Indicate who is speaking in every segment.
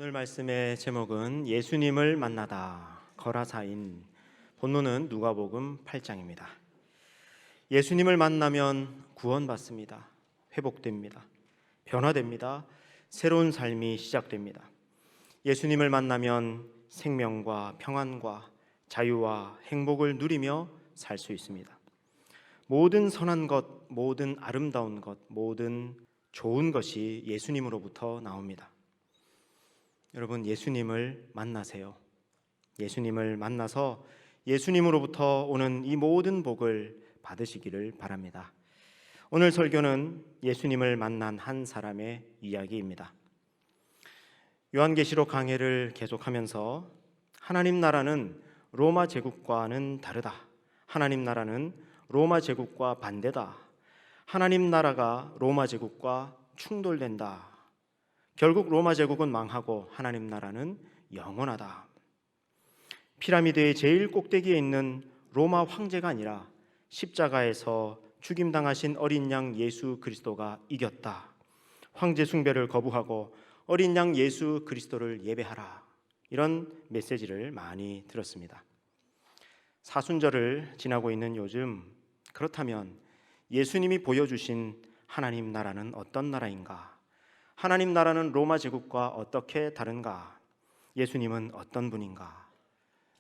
Speaker 1: 오늘 말씀의 제목은 예수님을 만나다 거라사인. 본문은 누가복음 8장입니다. 예수님을 만나면 구원받습니다. 회복됩니다. 변화됩니다. 새로운 삶이 시작됩니다. 예수님을 만나면 생명과 평안과 자유와 행복을 누리며 살 수 있습니다. 모든 선한 것, 모든 아름다운 것, 모든 좋은 것이 예수님으로부터 나옵니다. 여러분, 예수님을 만나세요. 예수님을 만나서 예수님으로부터 오는 이 모든 복을 받으시기를 바랍니다. 오늘 설교는 예수님을 만난 한 사람의 이야기입니다. 요한계시록 강해를 계속하면서 하나님 나라는 로마 제국과는 다르다. 하나님 나라는 로마 제국과 반대다. 하나님 나라가 로마 제국과 충돌된다. 결국 로마 제국은 망하고 하나님 나라는 영원하다. 피라미드의 제일 꼭대기에 있는 로마 황제가 아니라 십자가에서 죽임당하신 어린 양 예수 그리스도가 이겼다. 황제 숭배를 거부하고 어린 양 예수 그리스도를 예배하라. 이런 메시지를 많이 들었습니다. 사순절을 지나고 있는 요즘, 그렇다면 예수님이 보여주신 하나님 나라는 어떤 나라인가? 하나님 나라는 로마 제국과 어떻게 다른가? 예수님은 어떤 분인가?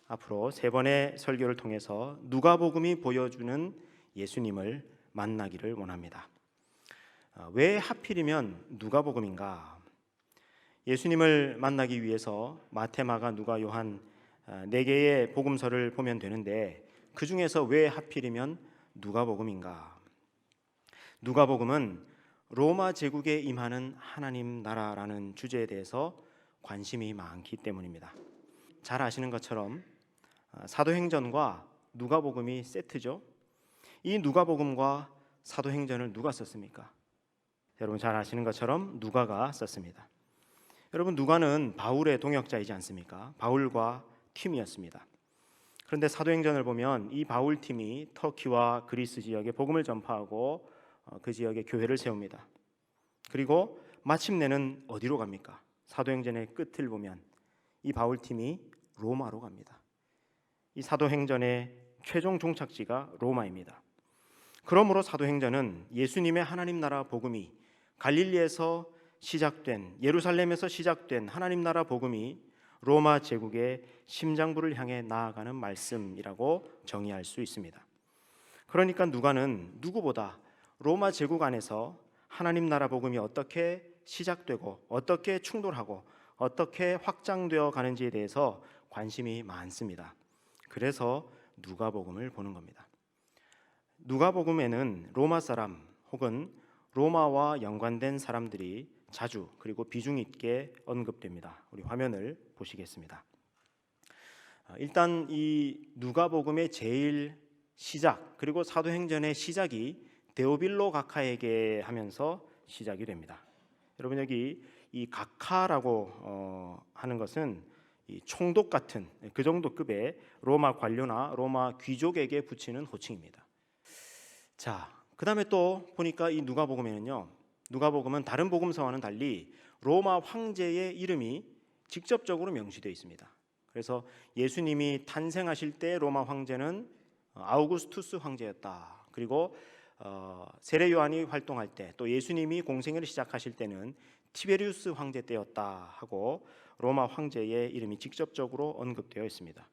Speaker 1: 앞으로 세 번의 설교를 통해서 누가복음이 보여주는 예수님을 만나기를 원합니다. 왜 하필이면 누가복음인가? 예수님을 만나기 위해서 마태, 마가, 누가, 요한 네 개의 복음서를 보면 되는데 그 중에서 왜 하필이면 누가복음인가? 누가복음은 로마 제국에 임하는 하나님 나라라는 주제에 대해서 관심이 많기 때문입니다. 잘 아시는 것처럼 사도행전과 누가복음이 세트죠. 이 누가복음과 사도행전을 누가 썼습니까? 여러분 잘 아시는 것처럼 누가가 썼습니다. 여러분, 누가는 바울의 동역자이지 않습니까? 바울과 팀이었습니다. 그런데 사도행전을 보면 이 바울 팀이 터키와 그리스 지역에 복음을 전파하고 그 지역에 교회를 세웁니다. 그리고 마침내는 어디로 갑니까? 사도행전의 끝을 보면 이 바울팀이 로마로 갑니다. 이 사도행전의 최종 종착지가 로마입니다. 그러므로 사도행전은 예수님의 하나님 나라 복음이 갈릴리에서 시작된, 예루살렘에서 시작된 하나님 나라 복음이 로마 제국의 심장부를 향해 나아가는 말씀이라고 정의할 수 있습니다. 그러니까 누가는 누구보다 로마 제국 안에서 하나님 나라 복음이 어떻게 시작되고 어떻게 충돌하고 어떻게 확장되어 가는지에 대해서 관심이 많습니다. 그래서 누가복음을 보는 겁니다. 누가복음에는 로마 사람 혹은 로마와 연관된 사람들이 자주 그리고 비중 있게 언급됩니다. 우리 화면을 보시겠습니다. 일단 이 누가복음의 제일 시작 그리고 사도행전의 시작이 데오빌로 각하에게 하면서 시작이 됩니다. 여러분, 여기 이 각하라고 하는 것은 이 총독 같은 그 정도 급의 로마 관료나 로마 귀족에게 붙이는 호칭입니다. 자, 그 다음에 또 보니까 이 누가복음에는요, 누가복음은 다른 복음서와는 달리 로마 황제의 이름이 직접적으로 명시되어 있습니다. 그래서 예수님이 탄생하실 때 로마 황제는 아우구스투스 황제였다. 그리고 세례 요한이 활동할 때, 또 예수님이 공생애를 시작하실 때는 티베리우스 황제 때였다 하고 로마 황제의 이름이 직접적으로 언급되어 있습니다.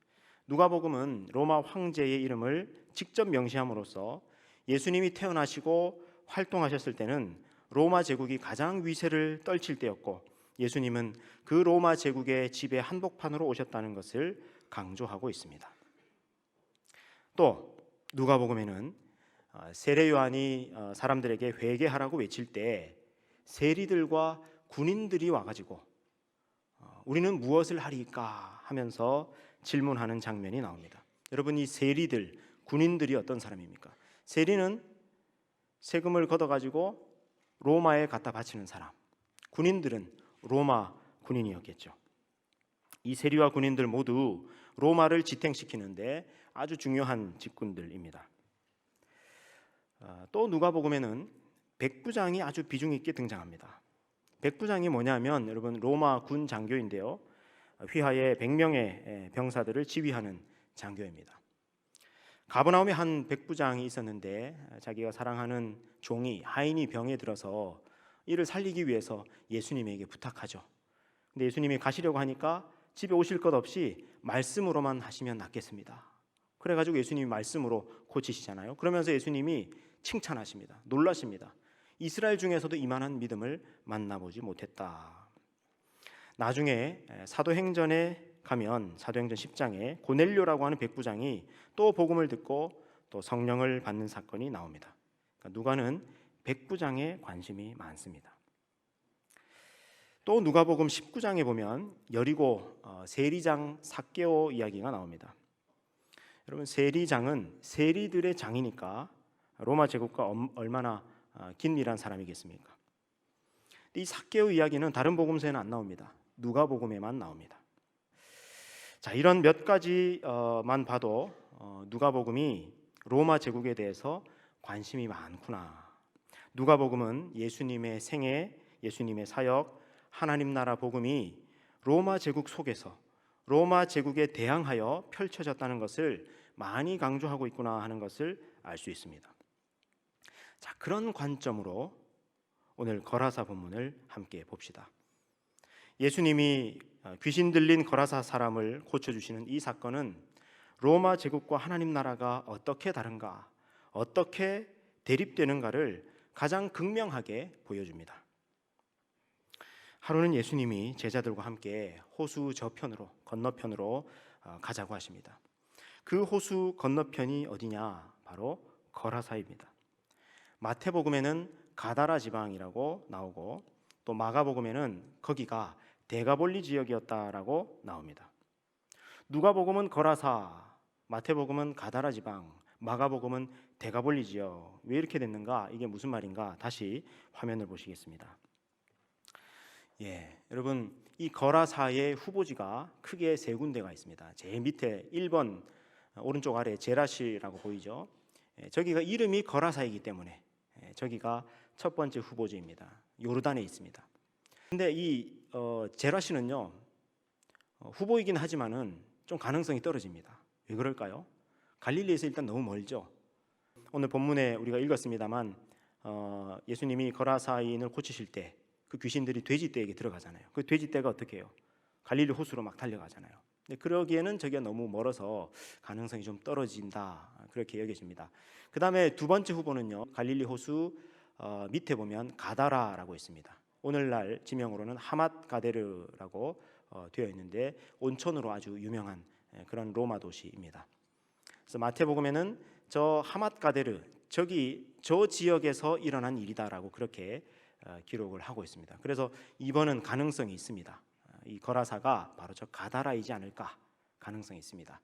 Speaker 1: 누가복음은 로마 황제의 이름을 직접 명시함으로써 예수님이 태어나시고 활동하셨을 때는 로마 제국이 가장 위세를 떨칠 때였고 예수님은 그 로마 제국의 지배 한복판으로 오셨다는 것을 강조하고 있습니다. 또 누가복음에는 세례 요한이 사람들에게 회개하라고 외칠 때 세리들과 군인들이 와가지고 우리는 무엇을 하리까 하면서 질문하는 장면이 나옵니다. 여러분, 이 세리들, 군인들이 어떤 사람입니까? 세리는 세금을 걷어가지고 로마에 갖다 바치는 사람, 군인들은 로마 군인이었겠죠. 이 세리와 군인들 모두 로마를 지탱시키는데 아주 중요한 직군들입니다. 또 누가복음에는 백부장이 아주 비중 있게 등장합니다. 백부장이 뭐냐면 여러분 로마 군 장교인데요. 휘하에 100명의 병사들을 지휘하는 장교입니다. 가버나움에 한 백부장이 있었는데 자기가 사랑하는 종이 하인이 병에 들어서 이를 살리기 위해서 예수님에게 부탁하죠. 근데 예수님이 가시려고 하니까 집에 오실 것 없이 말씀으로만 하시면 낫겠습니다. 그래가지고 예수님이 말씀으로 고치시잖아요. 그러면서 예수님이 칭찬하십니다. 놀라십니다. 이스라엘 중에서도 이만한 믿음을 만나보지 못했다. 나중에 사도행전에 가면 사도행전 10장에 고넬료라고 하는 백부장이 또 복음을 듣고 또 성령을 받는 사건이 나옵니다. 그러니까 누가는 백부장에 관심이 많습니다. 또 누가복음 19장에 보면 여리고 세리장 삭개오 이야기가 나옵니다. 여러분 세리장은 세리들의 장이니까 로마 제국과 얼마나 긴밀한 사람이겠습니까? 이 삭개오 이야기는 다른 복음서에는 안 나옵니다. 누가복음에만 나옵니다. 자, 이런 몇 가지만 봐도 누가복음이 로마 제국에 대해서 관심이 많구나. 누가복음은 예수님의 생애, 예수님의 사역, 하나님 나라 복음이 로마 제국 속에서 로마 제국에 대항하여 펼쳐졌다는 것을 많이 강조하고 있구나 하는 것을 알 수 있습니다. 자, 그런 관점으로 오늘 거라사 본문을 함께 봅시다. 예수님이 귀신 들린 거라사 사람을 고쳐주시는 이 사건은 로마 제국과 하나님 나라가 어떻게 다른가, 어떻게 대립되는가를 가장 극명하게 보여줍니다. 하루는 예수님이 제자들과 함께 호수 저편으로 건너편으로 가자고 하십니다. 그 호수 건너편이 어디냐? 바로 거라사입니다. 마태복음에는 가다라 지방이라고 나오고 또 마가복음에는 거기가 데가볼리 지역이었다라고 나옵니다. 누가복음은 거라사, 마태복음은 가다라 지방, 마가복음은 데가볼리 지역. 왜 이렇게 됐는가? 이게 무슨 말인가? 다시 화면을 보시겠습니다. 여러분 이 거라사의 후보지가 크게 세 군데가 있습니다. 제일 밑에 1번 오른쪽 아래 제라시라고 보이죠? 저기가 이름이 거라사이기 때문에 저기가 첫 번째 후보지입니다. 요르단에 있습니다. 근데 이 제라시는요 후보이긴 하지만은 좀 가능성이 떨어집니다. 왜 그럴까요? 갈릴리에서 일단 너무 멀죠. 오늘 본문에 우리가 읽었습니다만 예수님이 거라사인을 고치실 때 그 귀신들이 돼지떼에게 들어가잖아요. 그 돼지떼가 어떻게 해요? 갈릴리 호수로 막 달려가잖아요. 근데 그러기에는 저기가 너무 멀어서 가능성이 좀 떨어진다 그렇게 여겨집니다. 그 다음에 두 번째 후보는요 갈릴리 호수 밑에 보면 가다라라고 있습니다. 오늘날 지명으로는 하맛 가데르라고 되어 있는데 온천으로 아주 유명한 그런 로마 도시입니다. 그래서 마태복음에는 저 하맛 가데르 저 지역에서 일어난 일이다라고 그렇게 기록을 하고 있습니다. 그래서 이번은 가능성이 있습니다. 이 거라사가 바로 저 가다라이지 않을까 가능성이 있습니다.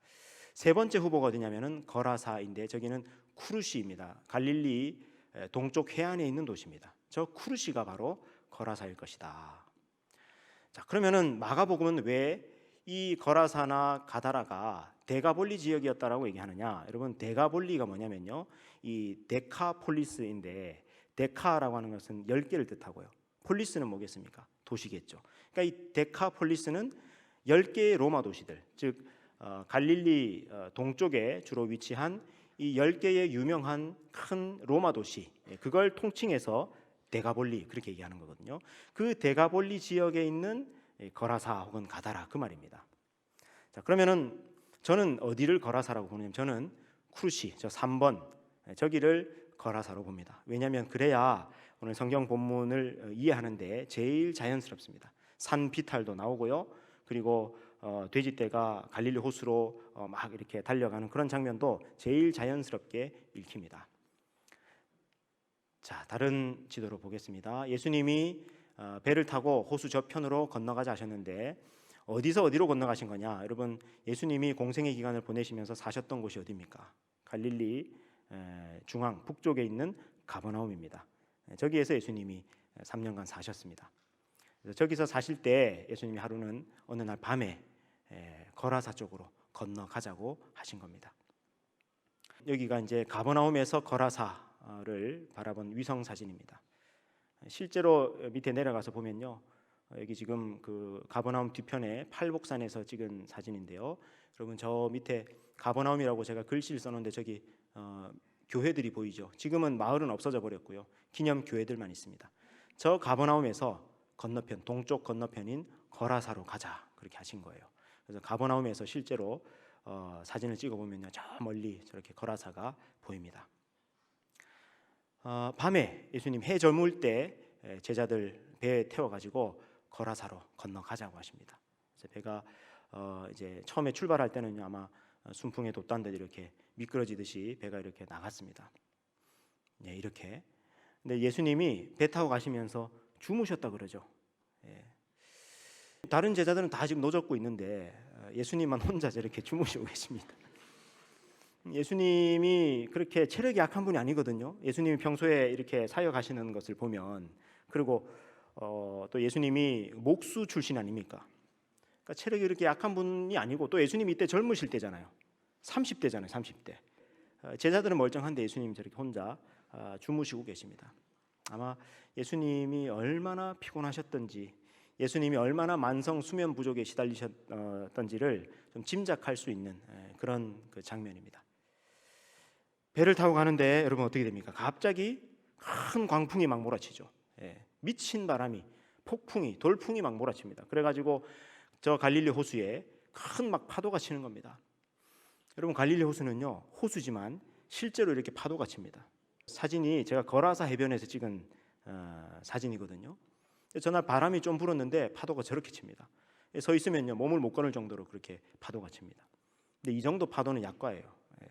Speaker 1: 세 번째 후보가 어디냐면은 거라사인데 저기는 쿠르시입니다. 갈릴리 동쪽 해안에 있는 도시입니다. 저 쿠르시가 바로 거라사일 것이다. 자, 그러면은 마가복음은 왜 이 거라사나 가다라가 데가볼리 지역이었다라고 얘기하느냐? 여러분 데가볼리가 뭐냐면요, 이 데카폴리스인데 데카라고 하는 것은 10개를 뜻하고요. 폴리스는 뭐겠습니까? 도시겠죠. 그러니까 이 데카폴리스는 10개의 로마 도시들, 즉 갈릴리 동쪽에 주로 위치한 이 10개의 유명한 큰 로마 도시, 그걸 통칭해서 데가볼리 그렇게 얘기하는 거거든요. 그 데가볼리 지역에 있는 거라사 혹은 가다라 그 말입니다. 자, 그러면은 저는 어디를 거라사라고 보냐면 저는 쿠르시 저 3번 저기를 거라사로 봅니다. 왜냐하면 그래야 오늘 성경 본문을 이해하는데 제일 자연스럽습니다. 산 비탈도 나오고요. 그리고 돼지떼가 갈릴리 호수로 막 이렇게 달려가는 그런 장면도 제일 자연스럽게 읽힙니다. 자, 다른 지도로 보겠습니다. 예수님이 배를 타고 호수 저편으로 건너가자 하셨는데 어디서 어디로 건너가신 거냐? 여러분 예수님이 공생의 기간을 보내시면서 사셨던 곳이 어디입니까? 갈릴리 중앙 북쪽에 있는 가버나움입니다. 저기에서 예수님이 3년간 사셨습니다. 그래서 저기서 사실 때 예수님이 하루는 어느 날 밤에 거라사 쪽으로 건너가자고 하신 겁니다. 여기가 이제 가버나움에서 거라사를 바라본 위성 사진입니다. 실제로 밑에 내려가서 보면요, 여기 지금 그 가버나움 뒤편에 팔복산에서 찍은 사진인데요. 여러분 저 밑에 가버나움이라고 제가 글씨를 써놓은데 저기 교회들이 보이죠. 지금은 마을은 없어져 버렸고요. 기념 교회들만 있습니다. 저 가버나움에서 건너편, 동쪽 건너편인 거라사로 가자 그렇게 하신 거예요. 그래서 가버나움에서 실제로 사진을 찍어보면요, 저 멀리 저렇게 거라사가 보입니다. 밤에 예수님 해 저물 때 제자들 배에 태워가지고 거라사로 건너가자고 하십니다. 그래서 배가 이제 처음에 출발할 때는요, 아마 순풍에 돛단 듯 이렇게 미끄러지듯이 배가 이렇게 나갔습니다. 네, 이렇게. 근데 예수님이 배 타고 가시면서 주무셨다 그러죠. 예. 다른 제자들은 다 지금 노젓고 있는데 예수님만 혼자 저렇게 주무시고 계십니다. 예수님이 그렇게 체력이 약한 분이 아니거든요. 예수님이 평소에 이렇게 사역하시는 것을 보면, 그리고 또 예수님이 목수 출신 아닙니까? 그러니까 체력이 이렇게 약한 분이 아니고, 또 예수님이 이때 젊으실 때잖아요. 30대잖아요. 30대. 제자들은 멀쩡한데 예수님이 저렇게 혼자 주무시고 계십니다. 아마 예수님이 얼마나 피곤하셨던지, 예수님이 얼마나 만성 수면 부족에 시달리셨던지를 좀 짐작할 수 있는 그런 그 장면입니다. 배를 타고 가는데 여러분 어떻게 됩니까? 갑자기 큰 광풍이 막 몰아치죠. 미친 바람이, 폭풍이, 돌풍이 막 몰아칩니다. 그래가지고 저 갈릴리 호수에 큰 막 파도가 치는 겁니다. 여러분 갈릴리 호수는요, 호수지만 실제로 이렇게 파도가 칩니다. 사진이 제가 거라사 해변에서 찍은 사진이거든요. 전날 바람이 좀 불었는데 파도가 저렇게 칩니다. 서 있으면요, 몸을 못 거는 정도로 그렇게 파도가 칩니다. 근데 이 정도 파도는 약과예요.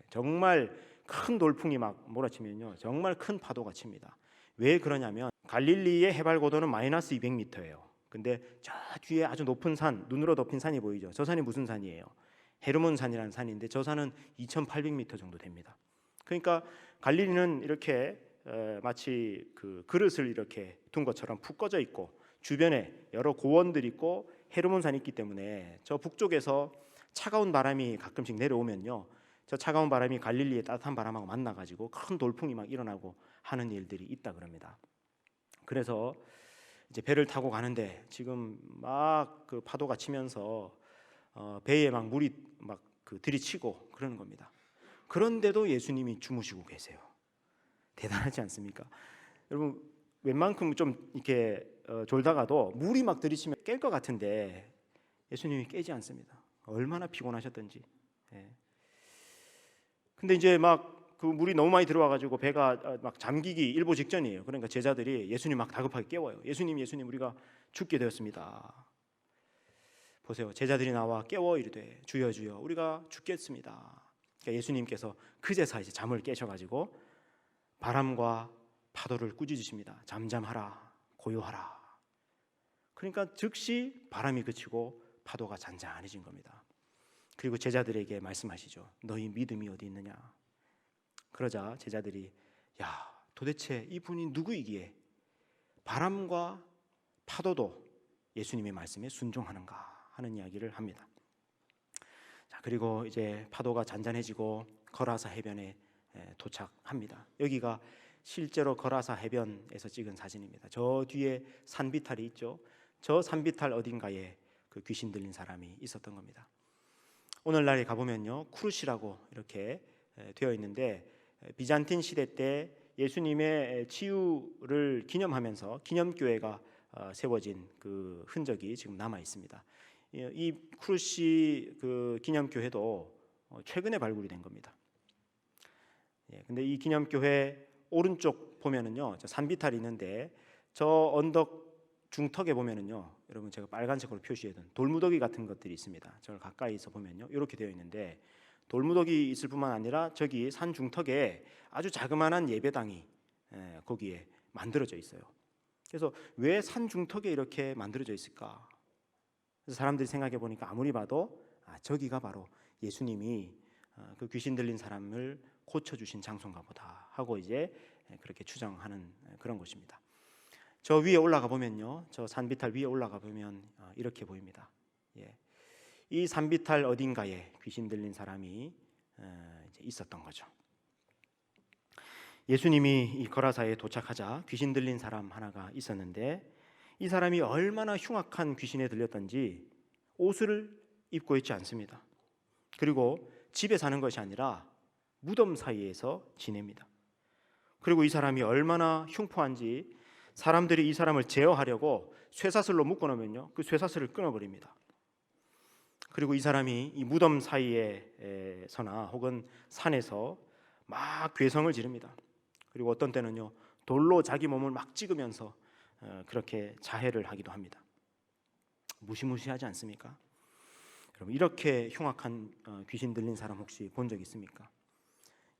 Speaker 1: 정말 큰 돌풍이 막 몰아치면요, 정말 큰 파도가 칩니다. 왜 그러냐면 갈릴리의 해발 고도는 마이너스 200m예요. 근데 저 뒤에 아주 높은 산, 눈으로 덮인 산이 보이죠. 저 산이 무슨 산이에요? 헤르몬 산이라는 산인데 저 산은 2,800m 정도 됩니다. 그러니까 갈릴리는 이렇게 마치 그 그릇을 이렇게 둔 것처럼 푹 꺼져 있고, 주변에 여러 고원들이 있고 헤르몬 산이 있기 때문에 저 북쪽에서 차가운 바람이 가끔씩 내려오면요, 저 차가운 바람이 갈릴리의 따뜻한 바람하고 만나가지고 큰 돌풍이 막 일어나고 하는 일들이 있다 그럽니다. 그래서 이제 배를 타고 가는데 지금 막 그 파도가 치면서 배에 막 물이 막 그 들이치고 그러는 겁니다. 그런데도 예수님이 주무시고 계세요. 대단하지 않습니까? 여러분 웬만큼 좀 이렇게 졸다가도 물이 막 들이치면 깰 것 같은데 예수님이 깨지 않습니다. 얼마나 피곤하셨던지. 근데 이제 막 그 물이 너무 많이 들어와가지고 배가 막 잠기기 일보 직전이에요. 그러니까 제자들이 예수님 막 다급하게 깨워요. 예수님, 예수님, 우리가 죽게 되었습니다. 보세요, 제자들이 나와 깨워 이르되 주여 주여 우리가 죽겠습니다. 그러니까 예수님께서 그제서 이제 잠을 깨셔가지고 바람과 파도를 꾸짖으십니다. 잠잠하라, 고요하라. 그러니까 즉시 바람이 그치고 파도가 잔잔해진 겁니다. 그리고 제자들에게 말씀하시죠. 너희 믿음이 어디 있느냐? 그러자 제자들이 야, 도대체 이분이 누구이기에 바람과 파도도 예수님의 말씀에 순종하는가 하는 이야기를 합니다. 자, 그리고 이제 파도가 잔잔해지고 거라사 해변에 도착합니다. 여기가 실제로 거라사 해변에서 찍은 사진입니다. 저 뒤에 산비탈이 있죠. 저 산비탈 어딘가에 그 귀신 들린 사람이 있었던 겁니다. 오늘날에 가보면요, 쿠르시라고 이렇게 되어 있는데 비잔틴 시대 때 예수님의 치유를 기념하면서 기념교회가 세워진 그 흔적이 지금 남아 있습니다. 이 쿠르시 그 기념교회도 최근에 발굴이 된 겁니다. 근데 이 기념교회 오른쪽 보면은요, 저 산비탈이 있는데 저 언덕 중턱에 보면은요, 여러분 제가 빨간색으로 표시해둔 돌무더기 같은 것들이 있습니다. 저를 가까이서 보면요, 이렇게 되어 있는데 돌무더기 있을 뿐만 아니라 저기 산 중턱에 아주 자그마한 예배당이 거기에 만들어져 있어요. 그래서 왜 산 중턱에 이렇게 만들어져 있을까? 그래서 사람들이 생각해 보니까 아무리 봐도 저기가 바로 예수님이 그 귀신 들린 사람을 고쳐주신 장소인가 보다 하고 이제 그렇게 추정하는 그런 곳입니다. 저 위에 올라가 보면요, 저 산비탈 위에 올라가 보면 이렇게 보입니다. 이 산비탈 어딘가에 귀신 들린 사람이 이제 있었던 거죠. 예수님이 이 거라사에 도착하자 귀신 들린 사람 하나가 있었는데 이 사람이 얼마나 흉악한 귀신에 들렸던지 옷을 입고 있지 않습니다. 그리고 집에 사는 것이 아니라 무덤 사이에서 지냅니다. 그리고 이 사람이 얼마나 흉포한지 사람들이 이 사람을 제어하려고 쇠사슬로 묶어놓으면요, 그 쇠사슬을 끊어버립니다. 그리고 이 사람이 이 무덤 사이에서나 혹은 산에서 막 괴성을 지릅니다. 그리고 어떤 때는요, 돌로 자기 몸을 막 찍으면서 그렇게 자해를 하기도 합니다. 무시무시하지 않습니까? 여러분, 이렇게 흉악한 귀신 들린 사람 혹시 본 적 있습니까?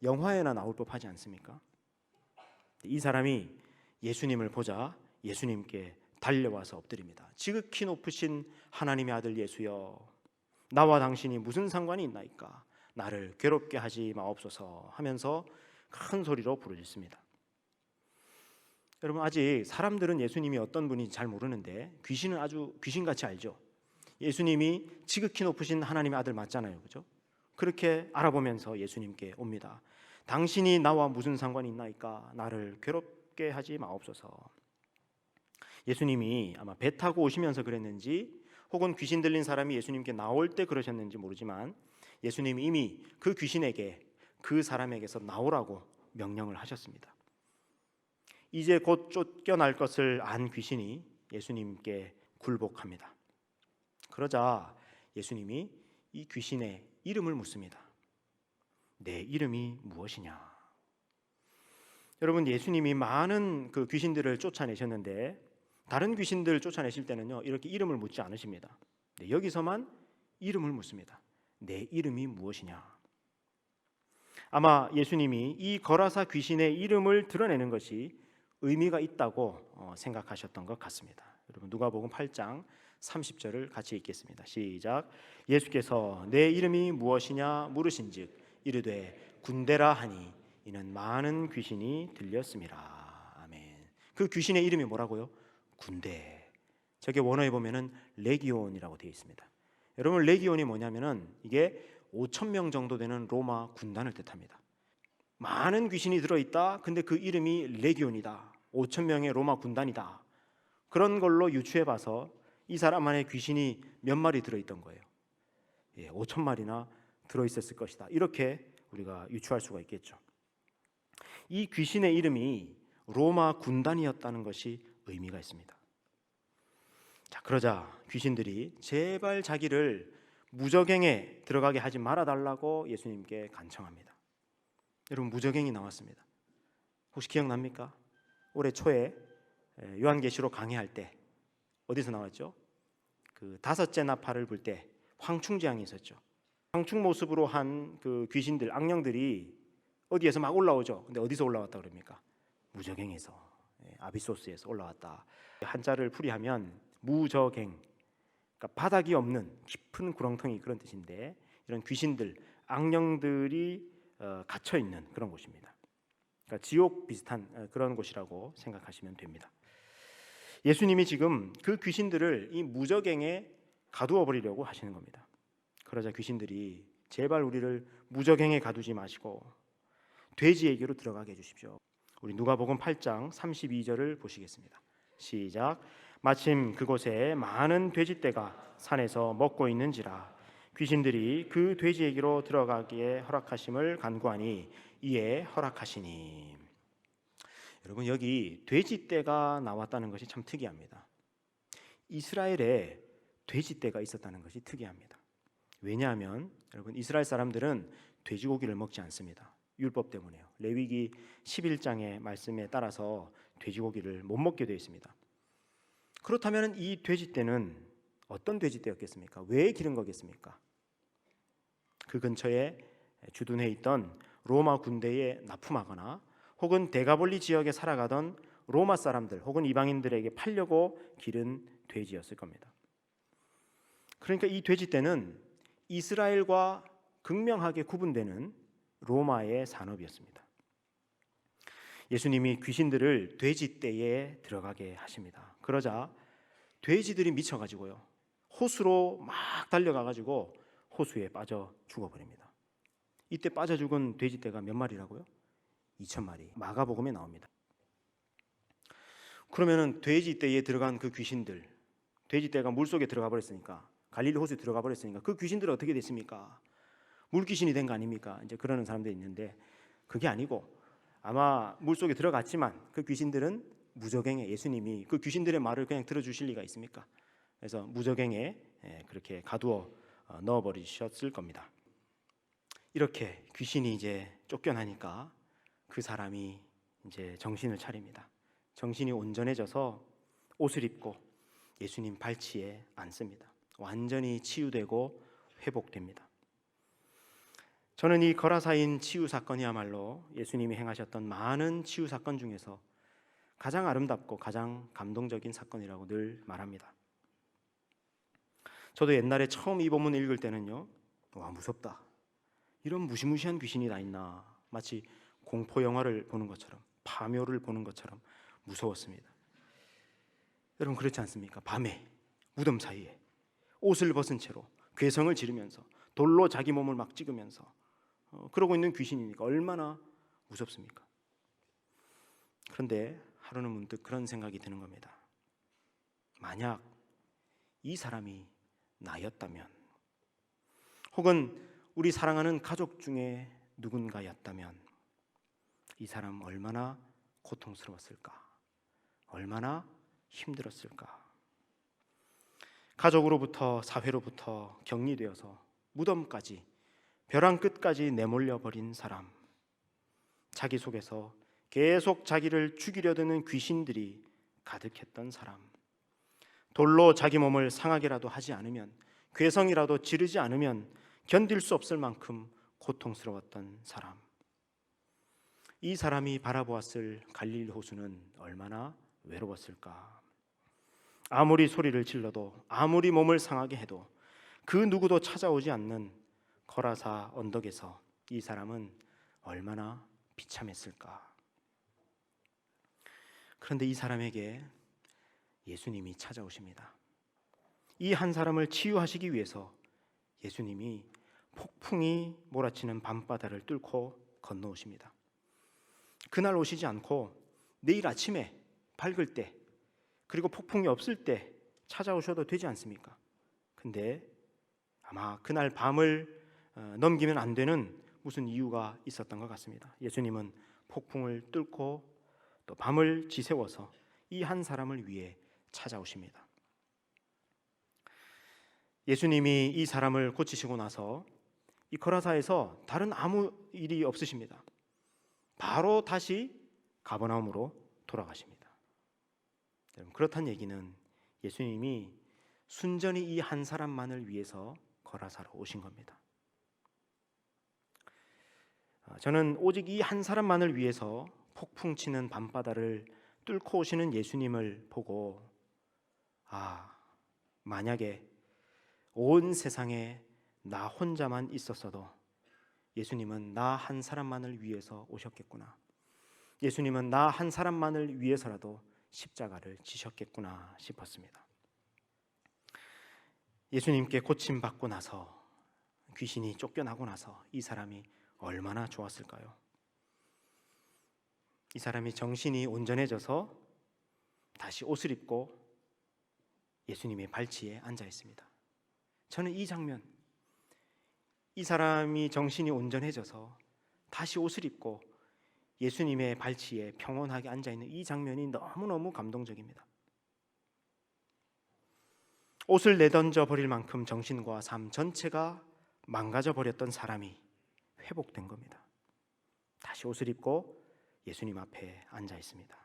Speaker 1: 영화에나 나올 법하지 않습니까? 이 사람이 예수님을 보자 예수님께 달려와서 엎드립니다. 지극히 높으신 하나님의 아들 예수여, 나와 당신이 무슨 상관이 있나이까? 나를 괴롭게 하지 마옵소서 하면서 큰 소리로 부르짖습니다. 여러분, 아직 사람들은 예수님이 어떤 분인지 잘 모르는데 귀신은 아주 귀신같이 알죠. 예수님이 지극히 높으신 하나님의 아들 맞잖아요, 그죠? 그렇게 알아보면서 예수님께 옵니다. 당신이 나와 무슨 상관이 있나이까? 나를 괴롭게 하지 마옵소서. 예수님이 아마 배 타고 오시면서 그랬는지 혹은 귀신 들린 사람이 예수님께 나올 때 그러셨는지 모르지만 예수님이 이미 그 귀신에게 그 사람에게서 나오라고 명령을 하셨습니다. 이제 곧 쫓겨날 것을 안 귀신이 예수님께 굴복합니다. 그러자 예수님이 이 귀신의 이름을 묻습니다. 내 이름이 무엇이냐? 여러분, 예수님이 많은 그 귀신들을 쫓아내셨는데 다른 귀신들 쫓아내실 때는요, 이렇게 이름을 묻지 않으십니다. 여기서만 이름을 묻습니다. 내 이름이 무엇이냐? 아마 예수님이 이 거라사 귀신의 이름을 드러내는 것이 의미가 있다고 생각하셨던 것 같습니다. 여러분, 누가복음 8장 30절을 같이 읽겠습니다. 시작. 예수께서 내 이름이 무엇이냐 물으신즉 이르되 군대라 하니 이는 많은 귀신이 들렸음이라. 아멘. 그 귀신의 이름이 뭐라고요? 군대. 저게 원어에 보면은 레기온이라고 되어 있습니다. 여러분, 레기온이 뭐냐면은 이게 5,000명 정도 되는 로마 군단을 뜻합니다. 많은 귀신이 들어있다. 근데 그 이름이 레기온이다. 5,000명의 로마 군단이다. 그런 걸로 유추해봐서 이 사람 안에 귀신이 몇 마리 들어있던 거예요. 5,000마리나 들어있었을 것이다. 이렇게 우리가 유추할 수가 있겠죠. 이 귀신의 이름이 로마 군단이었다는 것이 의미가 있습니다. 자, 그러자 귀신들이 제발 자기를 무저갱에 들어가게 하지 말아달라고 예수님께 간청합니다. 여러분, 무저갱이 나왔습니다. 혹시 기억납니까? 올해 초에 요한계시록 강해할 때 어디서 나왔죠? 그 5째 나팔을 불 때 황충재앙이 있었죠. 황충 모습으로 한 그 귀신들, 악령들이 어디에서 막 올라오죠. 근데 어디서 올라왔다 그럽니까? 무저갱에서, 아비소스에서 올라왔다. 한자를 풀이하면 무저갱, 그러니까 바닥이 없는 깊은 구렁텅이, 그런 뜻인데 이런 귀신들, 악령들이 갇혀 있는 그런 곳입니다. 그러니까 지옥 비슷한 그런 곳이라고 생각하시면 됩니다. 예수님이 지금 그 귀신들을 이 무저갱에 가두어 버리려고 하시는 겁니다. 그러자 귀신들이 제발 우리를 무저갱에 가두지 마시고 돼지에게로 들어가게 해주십시오. 우리 누가복음 8장 32절을 보시겠습니다. 시작. 마침 그곳에 많은 돼지떼가 산에서 먹고 있는지라 귀신들이 그 돼지에게로 들어가기에 허락하심을 간구하니 이에 허락하시니. 여러분, 여기 돼지떼가 나왔다는 것이 참 특이합니다. 이스라엘에 돼지떼가 있었다는 것이 특이합니다. 왜냐하면 여러분, 이스라엘 사람들은 돼지고기를 먹지 않습니다. 율법 때문에요. 레위기 11장의 말씀에 따라서 돼지고기를 못 먹게 되어 있습니다. 그렇다면 이 돼지떼는 어떤 돼지떼였겠습니까? 왜 기른 거겠습니까? 그 근처에 주둔해 있던 로마 군대에 납품하거나 혹은 데가볼리 지역에 살아가던 로마 사람들 혹은 이방인들에게 팔려고 기른 돼지였을 겁니다. 그러니까 이 돼지떼는 이스라엘과 극명하게 구분되는 로마의 산업이었습니다. 예수님이 귀신들을 돼지떼에 들어가게 하십니다. 그러자 돼지들이 미쳐가지고요, 호수로 막 달려가가지고 호수에 빠져 죽어버립니다. 이때 빠져 죽은 돼지떼가 몇 마리라고요? 2,000마리 마가복음에 나옵니다. 그러면은 돼지떼에 들어간 그 귀신들, 돼지떼가 물속에 들어가 버렸으니까, 갈릴리 호수에 들어가 버렸으니까 그 귀신들은 어떻게 됐습니까? 물귀신이 된 거 아닙니까? 이제 그러는 사람들이 있는데, 그게 아니고 아마 물속에 들어갔지만 그 귀신들은 무저갱에, 예수님이 그 귀신들의 말을 그냥 들어주실 리가 있습니까? 그래서 무저갱에 그렇게 가두어 넣어버리셨을 겁니다. 이렇게 귀신이 이제 쫓겨나니까 그 사람이 이제 정신을 차립니다. 정신이 온전해져서 옷을 입고 예수님 발치에 앉습니다. 완전히 치유되고 회복됩니다. 저는 이 거라사인 치유 사건이야말로 예수님이 행하셨던 많은 치유 사건 중에서 가장 아름답고 가장 감동적인 사건이라고 늘 말합니다. 저도 옛날에 처음 이 본문 읽을 때는요, 와, 무섭다. 이런 무시무시한 귀신이 다 있나. 마치 공포 영화를 보는 것처럼, 파묘를 보는 것처럼 무서웠습니다. 여러분 그렇지 않습니까? 밤에 무덤 사이에 옷을 벗은 채로 괴성을 지르면서 돌로 자기 몸을 막 찍으면서 그러고 있는 귀신이니까 얼마나 무섭습니까? 그런데 하루는 문득 그런 생각이 드는 겁니다. 만약 이 사람이 나였다면, 혹은 우리 사랑하는 가족 중에 누군가였다면 이 사람 얼마나 고통스러웠을까? 얼마나 힘들었을까? 가족으로부터, 사회로부터 격리되어서 무덤까지, 벼랑 끝까지 내몰려 버린 사람, 자기 속에서 계속 자기를 죽이려 드는 귀신들이 가득했던 사람, 돌로 자기 몸을 상하게라도 하지 않으면, 괴성이라도 지르지 않으면 견딜 수 없을 만큼 고통스러웠던 사람, 이 사람이 바라보았을 갈릴리 호수는 얼마나 외로웠을까? 아무리 소리를 질러도, 아무리 몸을 상하게 해도 그 누구도 찾아오지 않는 거라사 언덕에서 이 사람은 얼마나 비참했을까? 그런데 이 사람에게 예수님이 찾아오십니다. 이 한 사람을 치유하시기 위해서 예수님이 폭풍이 몰아치는 밤바다를 뚫고 건너오십니다. 그날 오시지 않고 내일 아침에 밝을 때, 그리고 폭풍이 없을 때 찾아오셔도 되지 않습니까? 근데 아마 그날 밤을 넘기면 안 되는 무슨 이유가 있었던 것 같습니다. 예수님은 폭풍을 뚫고 또 밤을 지새워서 이 한 사람을 위해 찾아오십니다. 예수님이 이 사람을 고치시고 나서 이 거라사에서 다른 아무 일이 없으십니다. 바로 다시 가버나움으로 돌아가십니다. 그렇다는 얘기는 예수님이 순전히 이 한 사람만을 위해서 거라사로 오신 겁니다. 저는 오직 이 한 사람만을 위해서 폭풍 치는 밤바다를 뚫고 오시는 예수님을 보고, 만약에 온 세상에 나 혼자만 있었어도 예수님은 나 한 사람만을 위해서 오셨겠구나. 예수님은 나 한 사람만을 위해서라도 십자가를 지셨겠구나 싶었습니다. 예수님께 고침받고 나서, 귀신이 쫓겨나고 나서 이 사람이 얼마나 좋았을까요? 이 사람이 정신이 온전해져서 다시 옷을 입고 예수님의 발치에 앉아 있습니다. 저는 이 장면, 이 사람이 정신이 온전해져서 다시 옷을 입고 예수님의 발치에 평온하게 앉아있는 이 장면이 너무너무 감동적입니다. 옷을 내던져 버릴 만큼 정신과 삶 전체가 망가져 버렸던 사람이 회복된 겁니다. 다시 옷을 입고 예수님 앞에 앉아 있습니다.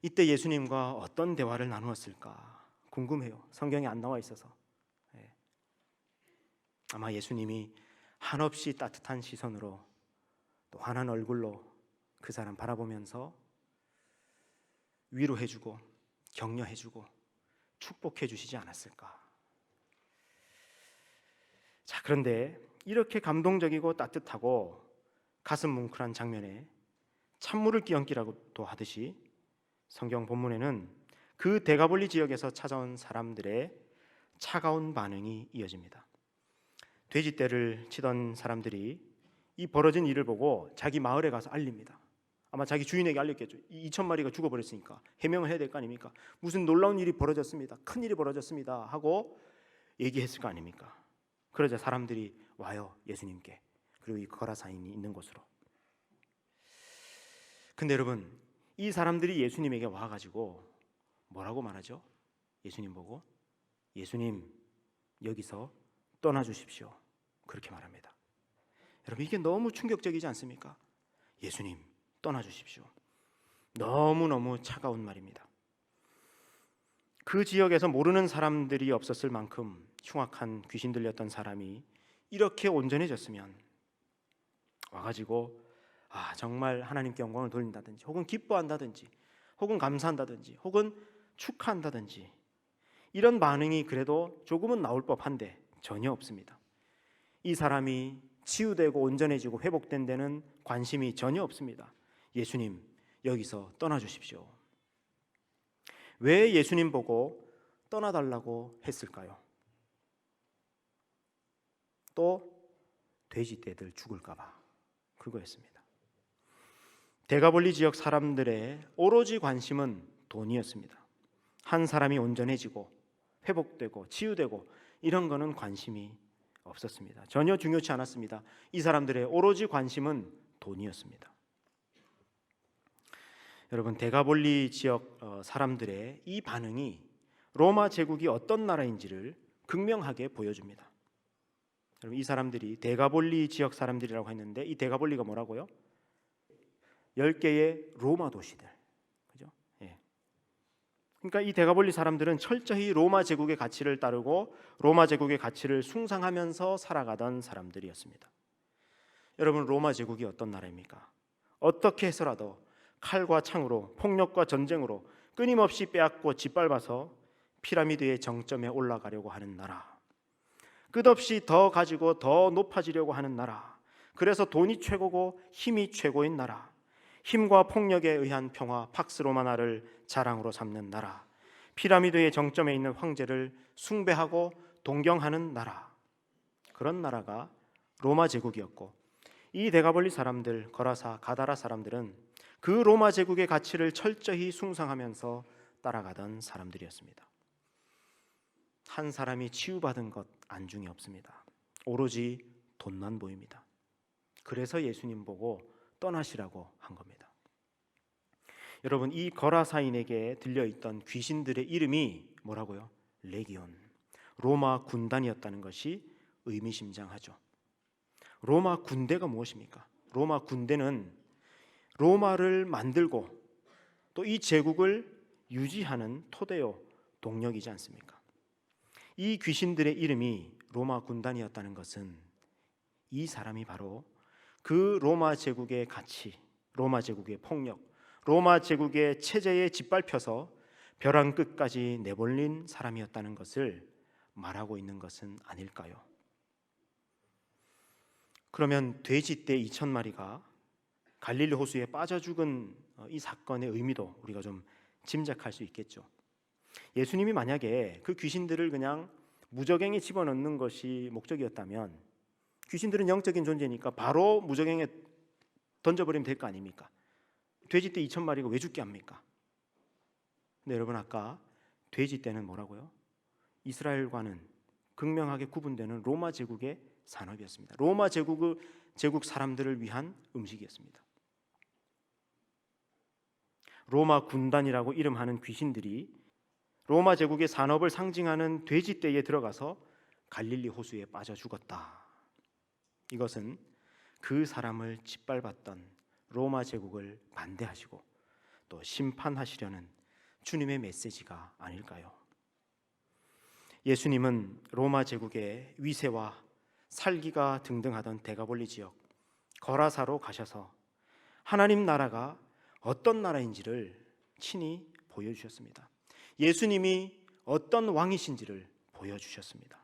Speaker 1: 이때 예수님과 어떤 대화를 나누었을까 궁금해요. 성경에 안 나와 있어서. 아마 예수님이 한없이 따뜻한 시선으로, 또 환한 얼굴로 그 사람 바라보면서 위로해주고 격려해주고 축복해주시지 않았을까. 자, 그런데 이렇게 감동적이고 따뜻하고 가슴 뭉클한 장면에 찬물을 끼얹기라고도 하듯이 성경 본문에는 그 데가볼리 지역에서 찾아온 사람들의 차가운 반응이 이어집니다. 돼지떼를 치던 사람들이 이 벌어진 일을 보고 자기 마을에 가서 알립니다. 아마 자기 주인에게 알렸겠죠. 2,000마리가 죽어버렸으니까 해명을 해야 될 거 아닙니까? 무슨 놀라운 일이 벌어졌습니다. 큰 일이 벌어졌습니다 하고 얘기했을 거 아닙니까? 그러자 사람들이 와요, 예수님께. 그리고 이 거라사인이 있는 곳으로. 근데 여러분, 이 사람들이 예수님에게 와가지고 뭐라고 말하죠? 예수님 보고 예수님 여기서 떠나주십시오, 그렇게 말합니다. 여러분, 이게 너무 충격적이지 않습니까? 예수님 떠나주십시오. 너무너무 차가운 말입니다. 그 지역에서 모르는 사람들이 없었을 만큼 흉악한 귀신 들렸던 사람이 이렇게 온전해졌으면 와가지고 정말 하나님께 영광을 돌린다든지, 혹은 기뻐한다든지, 혹은 감사한다든지, 혹은 축하한다든지, 이런 반응이 그래도 조금은 나올 법한데 전혀 없습니다. 이 사람이 치유되고 온전해지고 회복된 데는 관심이 전혀 없습니다. 예수님 여기서 떠나주십시오. 왜 예수님 보고 떠나달라고 했을까요? 또 돼지떼들 죽을까 봐, 그거였습니다. 데가볼리 지역 사람들의 오로지 관심은 돈이었습니다. 한 사람이 온전해지고 회복되고 치유되고 이런 거는 관심이 없었습니다. 전혀 중요치 않았습니다. 이 사람들의 오로지 관심은 돈이었습니다. 여러분, 데가볼리 지역 사람들의 이 반응이 로마 제국이 어떤 나라인지를 극명하게 보여줍니다. 여러분, 이 사람들이 데가볼리 지역 사람들이라고 했는데, 이 데가볼리가 뭐라고요? 10개의 로마 도시들, 그죠? 예. 그러니까 이 데가볼리 사람들은 철저히 로마 제국의 가치를 따르고 로마 제국의 가치를 숭상하면서 살아가던 사람들이었습니다. 여러분, 로마 제국이 어떤 나라입니까? 어떻게 해서라도 칼과 창으로, 폭력과 전쟁으로 끊임없이 빼앗고 짓밟아서 피라미드의 정점에 올라가려고 하는 나라, 끝없이 더 가지고 더 높아지려고 하는 나라, 그래서 돈이 최고고 힘이 최고인 나라, 힘과 폭력에 의한 평화 팍스 로마나를 자랑으로 삼는 나라, 피라미드의 정점에 있는 황제를 숭배하고 동경하는 나라, 그런 나라가 로마 제국이었고, 이 데가볼리 사람들, 거라사, 가다라 사람들은 그 로마 제국의 가치를 철저히 숭상하면서 따라가던 사람들이었습니다. 한 사람이 치유받은 것 안중에 없습니다. 오로지 돈만 보입니다. 그래서 예수님 보고 떠나시라고 한 겁니다. 여러분, 이 거라사인에게 들려있던 귀신들의 이름이 뭐라고요? 레기온, 로마 군단이었다는 것이 의미심장하죠. 로마 군대가 무엇입니까? 로마 군대는 로마를 만들고 또 이 제국을 유지하는 토대요 동력이지 않습니까? 이 귀신들의 이름이 로마 군단이었다는 것은 이 사람이 바로 그 로마 제국의 가치, 로마 제국의 폭력, 로마 제국의 체제에 짓밟혀서 벼랑 끝까지 내몰린 사람이었다는 것을 말하고 있는 것은 아닐까요? 그러면 돼지떼 2,000마리가 갈릴리 호수에 빠져 죽은 이 사건의 의미도 우리가 좀 짐작할 수 있겠죠. 예수님이 만약에 그 귀신들을 그냥 무저갱에 집어넣는 것이 목적이었다면, 귀신들은 영적인 존재니까 바로 무저갱에 던져버리면 될 거 아닙니까? 돼지떼 2,000마리가 왜 죽게 합니까? 근데 여러분, 아까 돼지떼는 뭐라고요? 이스라엘과는 극명하게 구분되는 로마 제국의 산업이었습니다. 로마 제국 사람들을 위한 음식이었습니다. 로마 군단이라고 이름하는 귀신들이 로마 제국의 산업을 상징하는 돼지떼에 들어가서 갈릴리 호수에 빠져 죽었다. 이것은 그 사람을 짓밟았던 로마 제국을 반대하시고 또 심판하시려는 주님의 메시지가 아닐까요? 예수님은 로마 제국의 위세와 살기가 등등하던 데가볼리 지역 거라사로 가셔서 하나님 나라가 어떤 나라인지를 친히 보여주셨습니다. 예수님이 어떤 왕이신지를 보여주셨습니다.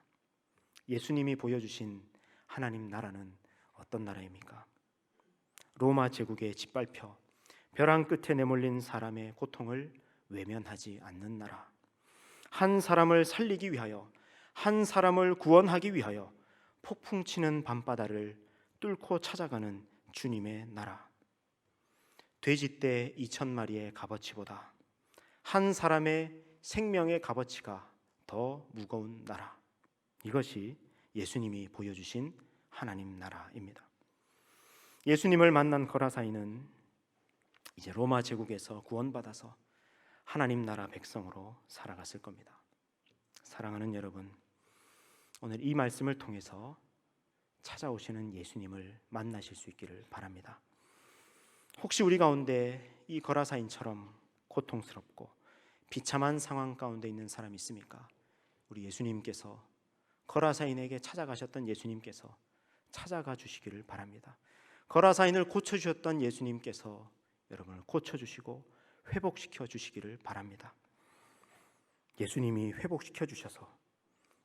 Speaker 1: 예수님이 보여주신 하나님 나라는 어떤 나라입니까? 로마 제국에 짓밟혀 벼랑 끝에 내몰린 사람의 고통을 외면하지 않는 나라, 한 사람을 살리기 위하여, 한 사람을 구원하기 위하여 폭풍 치는 밤바다를 뚫고 찾아가는 주님의 나라. 돼지떼 2,000마리의 값어치보다 한 사람의 생명의 값어치가 더 무거운 나라. 이것이 예수님이 보여주신 하나님 나라입니다. 예수님을 만난 거라사이는 이제 로마 제국에서 구원받아서 하나님 나라 백성으로 살아갔을 겁니다. 사랑하는 여러분, 오늘 이 말씀을 통해서 찾아오시는 예수님을 만나실 수 있기를 바랍니다. 혹시 우리 가운데 이 거라사인처럼 고통스럽고 비참한 상황 가운데 있는 사람이 있습니까? 우리 예수님께서, 거라사인에게 찾아가셨던 예수님께서 찾아가 주시기를 바랍니다. 거라사인을 고쳐주셨던 예수님께서 여러분을 고쳐주시고 회복시켜 주시기를 바랍니다. 예수님이 회복시켜 주셔서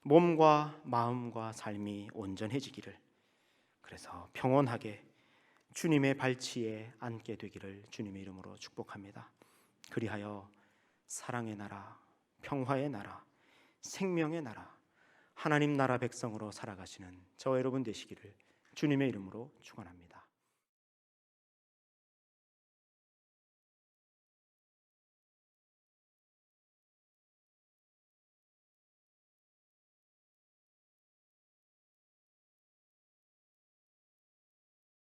Speaker 1: 몸과 마음과 삶이 온전해지기를, 그래서 평온하게 주님의 발치에 앉게 되기를 주님의 이름으로 축복합니다. 그리하여 사랑의 나라, 평화의 나라, 생명의 나라, 하나님 나라 백성으로 살아가시는 저와 여러분 되시기를 주님의 이름으로 축원합니다.